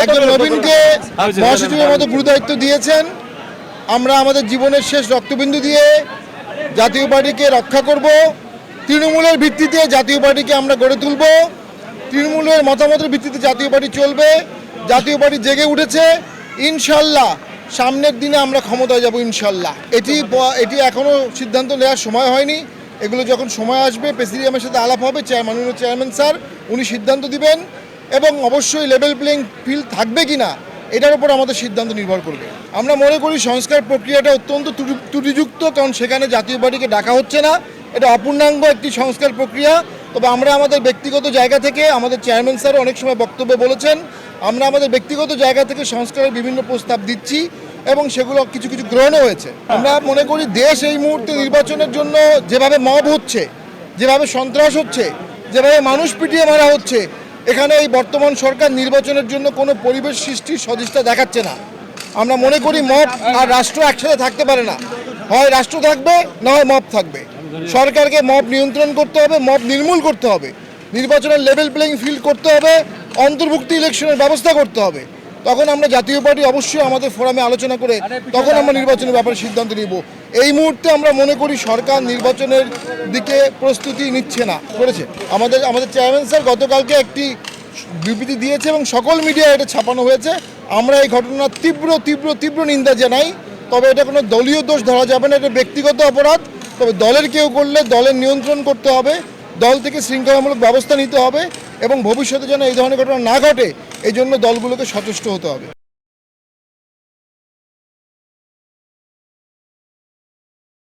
একজন নবীনকে মহাসচিবের মতো গুরুদায়িত্ব দিয়েছেন। আমরা আমাদের জীবনের শেষ রক্তবিন্দু দিয়ে জাতীয় পার্টিকে রক্ষা করব। তৃণমূলের ভিত্তিতে জাতীয় পার্টিকে আমরা গড়ে তুলব। তৃণমূলের মতামতের ভিত্তিতে জাতীয় পার্টি চলবে। জাতীয় পার্টি জেগে উঠেছে, ইনশাল্লাহ সামনের দিনে আমরা ক্ষমতায় যাব ইনশাল্লাহ। এটি এখনও সিদ্ধান্ত নেওয়ার সময় হয়নি। এগুলো যখন সময় আসবে প্রেসিডিয়ামের সাথে আলাপ হবে, মাননীয় চেয়ারম্যান স্যার উনি সিদ্ধান্ত দিবেন এবং অবশ্যই লেভেল প্লেইং ফিল্ড থাকবে কিনা এটার উপর আমাদের সিদ্ধান্ত নির্ভর করবে। আমরা মনে করি সংস্কার প্রক্রিয়াটা অত্যন্ত ত্রুটিযুক্ত, কারণ সেখানে জাতীয় পার্টিকে ডাকা হচ্ছে না। এটা অপূর্ণাঙ্গ একটি সংস্কার প্রক্রিয়া। তবে আমরা আমাদের ব্যক্তিগত জায়গা থেকে, আমাদের চেয়ারম্যান স্যার অনেক সময় বক্তব্যে বলেছেন, আমরা আমাদের ব্যক্তিগত জায়গা থেকে সংস্কারের বিভিন্ন প্রস্তাব দিচ্ছি এবং সেগুলো কিছু কিছু গ্রহণও হয়েছে। আমরা মনে করি দেশ এই মুহূর্তে নির্বাচনের জন্য যেভাবে মব হচ্ছে, যেভাবে সন্ত্রাস হচ্ছে, যেভাবে মানুষ পিটিয়ে মারা হচ্ছে, এখানে এই বর্তমান সরকার নির্বাচনের জন্য কোনো পরিবেশ সৃষ্টির সদিচ্ছা দেখাচ্ছে না। আমরা মনে করি মব আর রাষ্ট্র একসাথে থাকতে পারে না। হয় রাষ্ট্র থাকবে, না হয় মব থাকবে। সরকারকে মব নিয়ন্ত্রণ করতে হবে, মব নির্মূল করতে হবে, নির্বাচনের লেভেল প্লেইং ফিল্ড করতে হবে, অন্তর্ভুক্তি ইলেকশনের ব্যবস্থা করতে হবে। তখন আমরা জাতীয় পার্টি অবশ্যই আমাদের ফোরামে আলোচনা করে তখন আমরা নির্বাচনের ব্যাপারে সিদ্ধান্ত নিব। এই মুহূর্তে আমরা মনে করি সরকার নির্বাচনের দিকে প্রস্তুতি নিচ্ছে না, করেছে। আমাদের চেয়ারম্যান স্যার গতকালকে একটি বিবৃতি দিয়েছে এবং সকল মিডিয়ায় এটা ছাপানো হয়েছে। আমরা এই ঘটনার তীব্র তীব্র তীব্র নিন্দা জানাই। তবে এটা কোনো দলীয় দোষ ধরা যাবে না, এটা ব্যক্তিগত অপরাধ। তবে দলের কেউ করলে দলের নিয়ন্ত্রণ করতে হবে, দল থেকে শৃঙ্খলামূলক ব্যবস্থা নিতে হবে এবং ভবিষ্যতে যেন এই ধরনের ঘটনা না ঘটে এই জন্য দলগুলোকে সচেষ্ট হতে হবে।